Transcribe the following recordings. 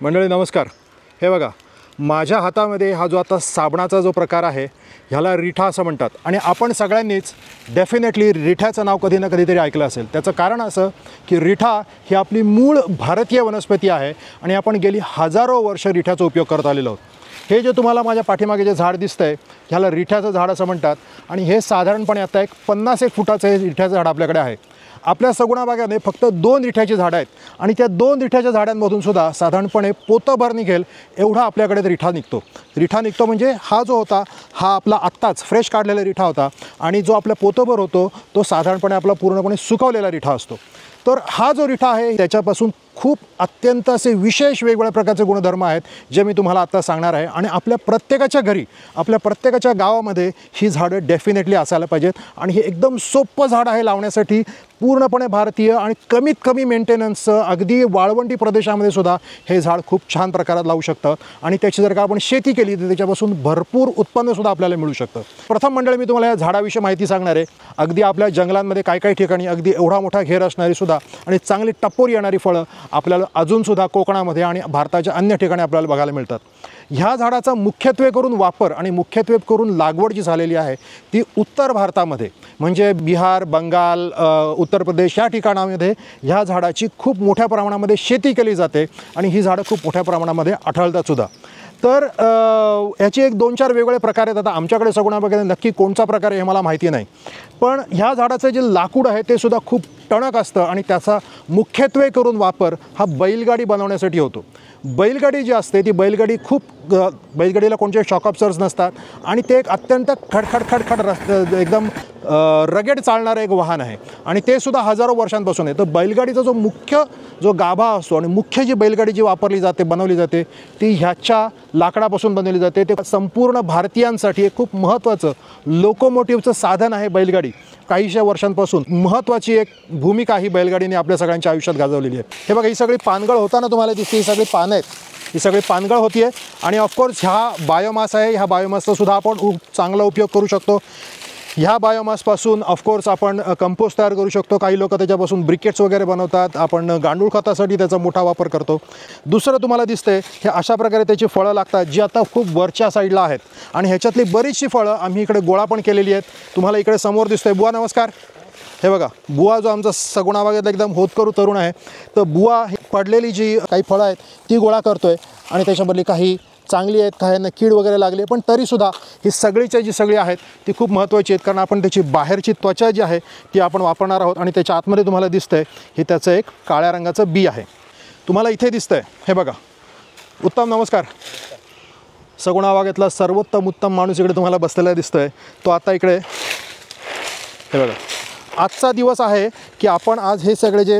मंडळी नमस्कार। हे बघा, माझ्या हातामध्ये हा जो आता साबणाचा जो प्रकार आहे ह्याला रिठा असं म्हणतात आणि आपण सगळ्यांनीच डेफिनेटली रिठ्याचं नाव कधी ना कधीतरी ऐकलं असेल। त्याचं कारण असं की रिठा ही आपली मूळ भारतीय वनस्पती आहे आणि आपण गेली हजारो वर्ष रिठ्याचा उपयोग करत आलेलो आहोत। हे जे तुम्हाला माझ्या पाठीमागे जे झाड दिसतंय ह्याला रिठ्याचं झाड असं म्हणतात आणि हे साधारणपणे आता एक 50-1 फुटाचं हे रिठ्याचं झाड आपल्याकडे आहे। आपल्या सगुणा बागेमध्ये फक्त 2 रिठ्याची झाडं आहेत आणि त्या 2 रिठ्याच्या झाडांमधून सुद्धा साधारणपणे पोतभर निघेल एवढा आपल्याकडे रिठा निघतो। रिठा निघतो म्हणजे हा जो होता हा आपला आत्ताच फ्रेश काढलेला रिठा होता आणि जो आपला पोतभर होतो तो साधारणपणे आपला पूर्णपणे सुकवलेला रिठा असतो। तर हा जो रिठा आहे त्याच्यापासून खूप अत्यंत असे विशेष वेगवेगळ्या प्रकारचे गुणधर्म आहेत जे मी तुम्हाला आता सांगणार आहे आणि आपल्या प्रत्येकाच्या घरी आपल्या प्रत्येकाच्या गावामध्ये ही झाडं डेफिनेटली असायला पाहिजेत आणि हे एकदम सोपं झाड आहे लावण्यासाठी। पूर्णपणे भारतीय आणि कमीत कमी मेंटेनन्स अगदी वाळवंटी प्रदेशामध्ये सुद्धा हे झाड खूप छान प्रकारात लावू शकतं आणि त्याची जर का आपण शेती केली तर त्याच्यापासून भरपूर उत्पन्नसुद्धा आपल्याला मिळू शकतं। प्रथम मंडळी मी तुम्हाला या झाडाविषयी माहिती सांगणार आहे। अगदी आपल्या जंगलांमध्ये काही ठिकाणी अगदी एवढा मोठा घेर असणारी सुद्धा आणि चांगली टप्पोरी येणारी फळं आपल्याला अजूनसुद्धा कोकणामध्ये आणि भारताच्या अन्य ठिकाणी आपल्याला बघायला मिळतात। ह्या झाडाचा मुख्यत्वे करून वापर आणि मुख्यत्वे करून लागवड जी झालेली आहे ती उत्तर भारतामध्ये म्हणजे बिहार, बंगाल, उत्तर प्रदेश या ठिकाणामध्ये ह्या झाडाची खूप मोठ्या प्रमाणामध्ये शेती केली जाते आणि ही झाडं खूप मोठ्या प्रमाणामध्ये आढळतात सुद्धा। तर याचे एक 2-4 वेगवेगळे प्रकार आहेत। आता आमच्याकडे सगुणा बागेमध्ये नक्की कोणता प्रकार आहे हे मला माहिती नाही, पण ह्या झाडाचं जे लाकूड आहे ते सुद्धा खूप टणक असतं आणि त्याचा मुख्यत्वे करून वापर हा बैलगाडी बनवण्यासाठी होतो। बैलगाडी जी असते ती बैलगाडीला कोणते शॉक ऑब्झर्व्हर्स नसतात आणि ते एक अत्यंत खडखड एकदम रगेड चालणारं एक वाहन आहे आणि ते सुद्धा हजारो वर्षांपासून आहे। तर बैलगाडीचा जो गाभा असतो आणि मुख्य जी बैलगाडी जी बनवली जाते ती ह्याच्या लाकडापासून बनवली जाते। ते संपूर्ण भारतीयांसाठी एक खूप महत्त्वाचं लोकोमोटिव्हचं साधन आहे बैलगाडी। काहीशा वर्षांपासून महत्त्वाची एक भूमिका ही बैलगाडीने आपल्या सगळ्यांच्या आयुष्यात गाजवलेली आहे। हे बघा, ही सगळी पानगळ होताना तुम्हाला दिसते, ही सगळी पानं आहेत, ही सगळी पानगळ होतीये आणि ऑफकोर्स ह्या बायोमास आहे, ह्या बायोमासचा सुद्धा आपण चांगला उपयोग करू शकतो। ह्या बायोमासपासून ऑफकोर्स आपण कंपोस्ट तयार करू शकतो। काही लोक त्याच्यापासून ब्रिकेट्स वगैरे बनवतात। आपण गांडूळ खतासाठी त्याचा मोठा वापर करतो। दुसरं तुम्हाला दिसतंय हे अशा प्रकारे त्याची फळं लागतात जी आता खूप वरच्या साईडला आहेत आणि ह्याच्यातली बरीचशी फळं आम्ही इकडे गोळा पण केलेली आहेत। तुम्हाला इकडे समोर दिसतंय। बुवा नमस्कार। हे बघा, बुवा जो आमचा सगुणा बागेतला एकदम होतकरू तरुण आहे, तर बुवा पडलेली जी काही फळं आहेत ती गोळा करतोय आणि त्याच्यामधली काही चांगली आहेत, काहींना कीड वगैरे लागली, पण तरीसुद्धा ही जी सगळी आहेत ती खूप महत्त्वाची आहेत कारण आपण त्याची बाहेरची त्वचा जी आहे ती आपण वापरणार आहोत आणि त्याच्या आतमध्ये तुम्हाला दिसतंय हे त्याचं एक काळ्या रंगाचं बी आहे। तुम्हाला इथे दिसतंय, हे बघा। उत्तम नमस्कार। सगुणा बागेतला सर्वोत्तम माणूस इकडे तुम्हाला बसलेला दिसतोय, तो आता इकडे हे बघा। आजचा दिवस आहे की आपण आज हे सगळे जे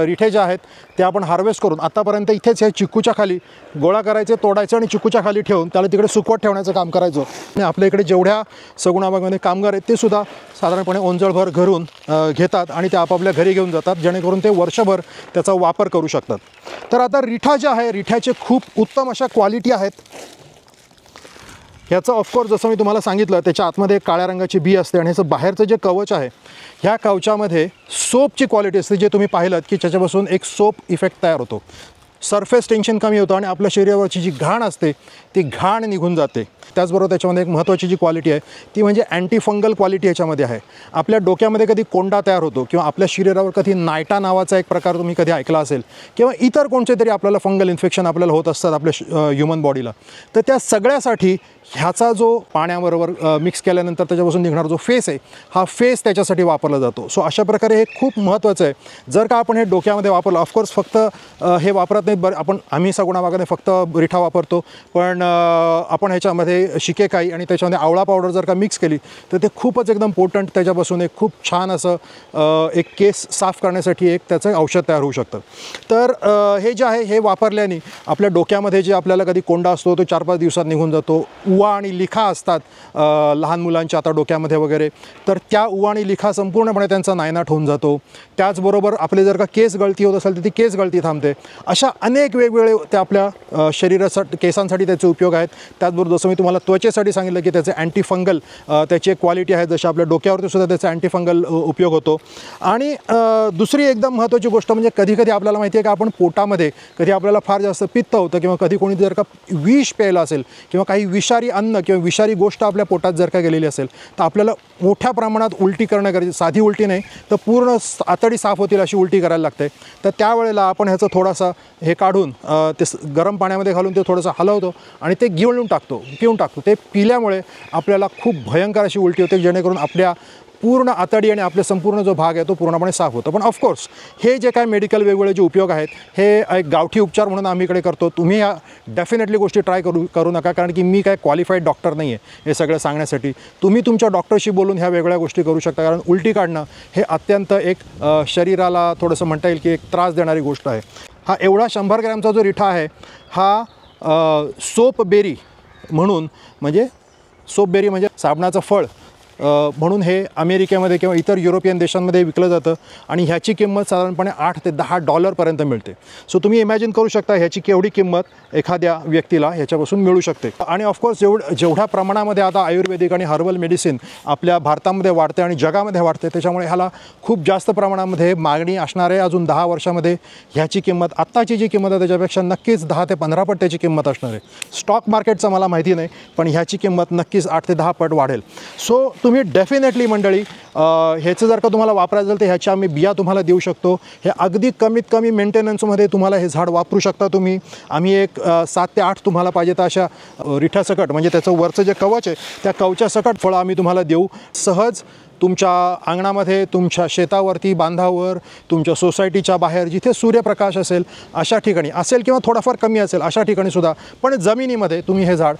रिठे जे आहेत ते आपण हार्वेस्ट करून आतापर्यंत इथेच हे चिक्कूच्या खाली गोळा करायचे, तोडायचे आणि चिक्कूच्या खाली ठेवून त्याला तिकडे सुकवत ठेवण्याचं काम करायचं। आणि आपल्या इकडे जेवढ्या सगुणा बागेमध्ये कामगार आहेत ते सुद्धा साधारणपणे ओंजळभर घरून घेतात आणि ते आपापल्या घरी घेऊन जातात जेणेकरून ते वर्षभर त्याचा वापर करू शकतात। तर आता रिठा जे आहे रिठ्याचे खूप उत्तम अशा क्वालिटी आहेत। ह्याचं ऑफकोर्स जसं मी तुम्हाला सांगितलं त्याच्या आतमध्ये एक काळ्या रंगाची बी असते आणि ह्याचं बाहेरचं जे कवच आहे ह्या कवचामध्ये सोपची क्वालिटी असते, जे तुम्ही पाहिलं की त्याच्यापासून एक सोप इफेक्ट तयार होतो। सरफेस टेन्शन कमी होतं आणि आपल्या शरीरावरची जी घाण असते ती घाण निघून जाते। त्याचबरोबर त्याच्यामध्ये एक महत्त्वाची जी क्वालिटी आहे ती म्हणजे अँटी फंगल क्वालिटी याच्यामध्ये आहे। आपल्या डोक्यामध्ये कधी कोंडा तयार होतो किंवा आपल्या शरीरावर कधी नायटा नावाचा एक प्रकार तुम्ही कधी ऐकला असेल किंवा इतर कोणते तरी आपल्याला फंगल इन्फेक्शन आपल्याला होत असतात आपल्या ह्युमन बॉडीला, तर त्या सगळ्यासाठी ह्याचा जो पाण्याबरोबर मिक्स केल्यानंतर त्याच्यापासून निघणारा जो फेस आहे हा फेस त्याच्यासाठी वापरला जातो। सो अशा प्रकारे हे खूप महत्त्वाचं आहे। जर का आपण हे डोक्यामध्ये वापरलं, ऑफकोर्स फक्त हे वापरत नाही, आम्ही सगुणा बागेमध्ये फक्त रिठा वापरतो, पण आपण ह्याच्यामध्ये शिकेकाई आणि त्याच्यामध्ये आवळा पावडर जर का मिक्स केली तर ते खूपच एकदम पोटंट त्याच्यापासून एक खूप छान असं एक केस साफ करण्यासाठी एक त्याचं औषध तयार होऊ शकतं। तर हे जे आहे हे वापरल्याने आपल्या डोक्यामध्ये जे आपल्याला कधी कोंडा असतो तो 4-5 दिवसात निघून जातो। उवा आणि लिखा असतात लहान मुलांच्या आता डोक्यामध्ये वगैरे, तर त्या उवा आणि लिखा संपूर्णपणे त्यांचा नायनाट होऊन जातो। त्याचबरोबर आपले जर का केस गळती होत असेल तर ती केस गळती थांबते। अशा अनेक वेगवेगळे ते आपल्या शरीरासाठी केसांसाठी त्याचे उपयोग आहेत. त्याचबरोबर जसं मी तुम्हाला त्वचेसाठी सांगितलं की त्याचे अँटी फंगल त्याची एक क्वालिटी आहे, जशी आपल्या डोक्यावरती सुद्धा त्याचा अँटी फंगल उपयोग होतो. आणि दुसरी एकदम महत्त्वाची गोष्ट म्हणजे कधी आपल्याला माहिती आहे की आपण पोटामध्ये कधी आपल्याला फार जास्त पित्त होतं किंवा कधी कोणी जर का विष प्यायलं असेल किंवा काही विषारी अन्न किंवा विषारी गोष्ट आपल्या पोटात जर का गेलेली असेल तर आपल्याला मोठ्या प्रमाणात उलटी करणं गरजेचं. साधी उलटी नाही तर पूर्ण आतडी साफ होतील अशी उलटी करायला लागते. तर त्यावेळेला आपण ह्याचं थोडासा हे काढून ते गरम पाण्यामध्ये घालून ते थोडंसं हलवतो आणि ते पिऊन टाकतो. ते पिल्यामुळे आपल्याला खूप भयंकर अशी उलटी होते, जेणेकरून आपल्या पूर्ण आतडी आणि आपले संपूर्ण जो भाग आहे तो पूर्णपणे साफ होतो. पण ऑफकोर्स हे जे काय मेडिकल वेगवेगळे जे उपयोग आहेत हे एक गावठी उपचार म्हणून आम्ही इकडे करतो. तुम्ही ह्या डेफिनेटली गोष्टी ट्राय करू नका, कारण की मी काय क्वालिफाईड डॉक्टर नाही आहे हे सगळं सांगण्यासाठी. तुम्ही तुमच्या डॉक्टरशी बोलून ह्या वेगळ्या गोष्टी करू शकता, कारण उलटी काढणं हे अत्यंत एक शरीराला थोडंसं म्हणता येईल की एक त्रास देणारी गोष्ट आहे. हा एवढा 100 ग्रॅमचा जो रिठा आहे हा सोपबेरी म्हणून म्हणजे सोपबेरी म्हणजे साबणाचं फळ म्हणून हे अमेरिकेमध्ये किंवा इतर युरोपियन देशांमध्ये विकलं जातं आणि ह्याची किंमत साधारणपणे $8 ते $10 मिळते. सो तुम्ही इमॅजिन करू शकता ह्याची केवढी किंमत एखाद्या व्यक्तीला ह्याच्यापासून मिळू शकते. आणि ऑफकोर्स जेवढ्या प्रमाणामध्ये आता आयुर्वेदिक आणि हर्बल मेडिसिन आपल्या भारतामध्ये वाढते आणि जगामध्ये वाढते, त्याच्यामुळे ह्याला खूप जास्त प्रमाणामध्ये मागणी असणार आहे. अजून 10 वर्षामध्ये ह्याची किंमत आत्ताची जी किंमत आहे त्याच्यापेक्षा नक्कीच 10 ते 15 पट त्याची किंमत असणार आहे. स्टॉक मार्केटचं मला माहिती नाही, पण ह्याची किंमत नक्कीच 8 ते 10 पट वाढेल. सो तुम्ही डेफिनेटली मंडळी ह्याचं जर का तुम्हाला वापरायचं असेल तर ह्याच्या आम्ही बिया तुम्हाला देऊ शकतो. हे अगदी कमीत कमी मेंटेनन्समध्ये तुम्हाला हे झाड वापरू शकता तुम्ही. आम्ही एक 7 ते 8 तुम्हाला पाहिजे तर अशा रिठासकट म्हणजे त्याचं वरचं जे कवच आहे त्या कवचासकट फळं आम्ही तुम्हाला देऊ. सहज तुमच्या अंगणामध्ये, तुमच्या शेतावरती, बांधावर, तुमच्या सोसायटीच्या बाहेर जिथे सूर्यप्रकाश असेल अशा ठिकाणी असेल किंवा थोडाफार कमी असेल अशा ठिकाणी सुद्धा, पण जमिनीमध्ये तुम्ही हे झाड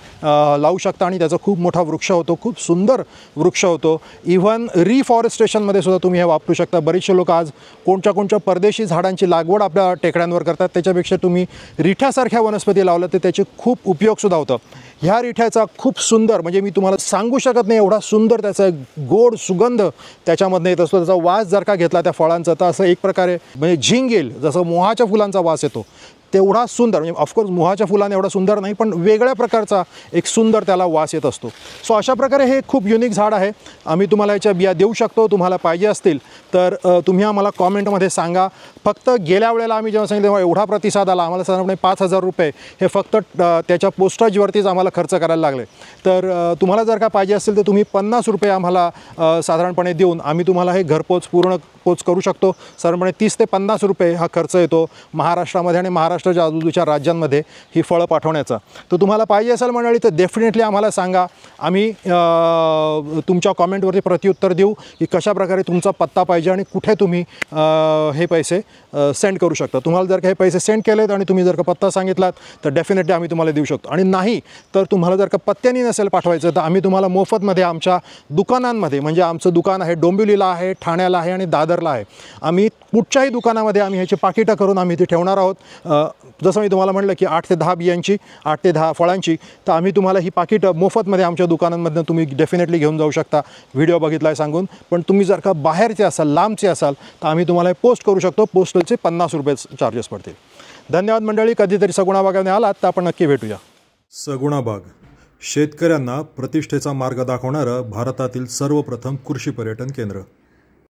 लावू शकता आणि त्याचा खूप मोठा वृक्ष होतो, खूप सुंदर वृक्ष होतो. इव्हन रिफॉरेस्टेशनमध्ये सुद्धा तुम्ही हे वापरू शकता. बरेचसे लोक आज कोणत्या परदेशी झाडांची लागवड आपल्या टेकड्यांवर करतात, त्याच्यापेक्षा तुम्ही रिठ्यासारख्या वनस्पती लावलं तर त्याचे खूप उपयोगसुद्धा होतं. ह्या रिठ्याचा खूप सुंदर म्हणजे मी तुम्हाला सांगू शकत नाही एवढा सुंदर त्याचा गोड सुगंध त्याच्यामधनं येत असतो. त्याचा वास जर का घेतला त्या फळांचा तर असं एक प्रकारे म्हणजे झिंग येईल, जसं मोहाच्या फुलांचा वास येतो तेवढा सुंदर. म्हणजे ऑफकोर्स मोहाच्या फुलाने एवढा सुंदर नाही, पण वेगळ्या प्रकारचा एक सुंदर त्याला वास येत असतो. सो अशा प्रकारे हे खूप युनिक झाड आहे. आम्ही तुम्हाला याच्या बिया देऊ शकतो. तुम्हाला पाहिजे असतील तर तुम्ही आम्हाला कॉमेंटमध्ये सांगा. फक्त गेल्या वेळेला आम्ही जेव्हा सांगितलं तेव्हा एवढा प्रतिसाद आला, आम्हाला साधारणपणे ₹5,000 हे फक्त त्याच्या पोस्टाजवरतीच आम्हाला खर्च करायला लागले. तर तुम्हाला जर का पाहिजे असेल तर तुम्ही ₹50 आम्हाला साधारणपणे देऊन आम्ही तुम्हाला हे घरपोच पूर्ण पोच करू शकतो. साधारणपणे ₹30 ते ₹50 हा खर्च येतो महाराष्ट्रामध्ये आणि महाराष्ट्राच्या आजूबाजूच्या राज्यांमध्ये ही फळं पाठवण्याचा. तर तुम्हाला पाहिजे असेल मंडळी तर डेफिनेटली आम्हाला सांगा. आम्ही तुमच्या कॉमेंटवरती प्रत्युत्तर देऊ की कशाप्रकारे तुमचा पत्ता पाहिजे आणि कुठे तुम्ही हे पैसे सेंड करू शकता. तुम्हाला जर का हे पैसे सेंड केलेत आणि तुम्ही जर का पत्ता सांगितलात तर डेफिनेटली आम्ही तुम्हाला देऊ शकतो. आणि नाही तर तुम्हाला जर का पत्त्याने नसेल पाठवायचं तर आम्ही तुम्हाला मोफतमध्ये आमच्या दुकानांमध्ये, म्हणजे आमचं दुकान आहे डोंबिवलीला आहे, ठाण्याला आहे आणि दादरला आहे. आम्ही कुठच्याही दुकानामध्ये आम्ही ह्याची पाकिटं करून आम्ही ते ठेवणार आहोत. जसं मी तुम्हाला म्हटलं की 8 ते 10 बियांची, 8 ते 10 फळांची, तर आम्ही तुम्हाला ही पाकिटं मोफतमध्ये आमच्या दुकानांमधून तुम्ही डेफिनेटली घेऊन जाऊ शकता व्हिडिओ बघितला आहे सांगून. पण तुम्ही जर का बाहेरचे असाल, लांबचे असाल तर आम्ही तुम्हाला पोस्ट करू शकतो. पोस्टलचे ₹50 चार्जेस पडतील. धन्यवाद मंडळी. कधीतरी सगुणा बागाने आलात तर आपण नक्की भेटूया. सगुणा बाग शेतकऱ्यांना प्रतिष्ठेचा मार्ग दाखवणारं भारतातील सर्वप्रथम कृषी पर्यटन केंद्र.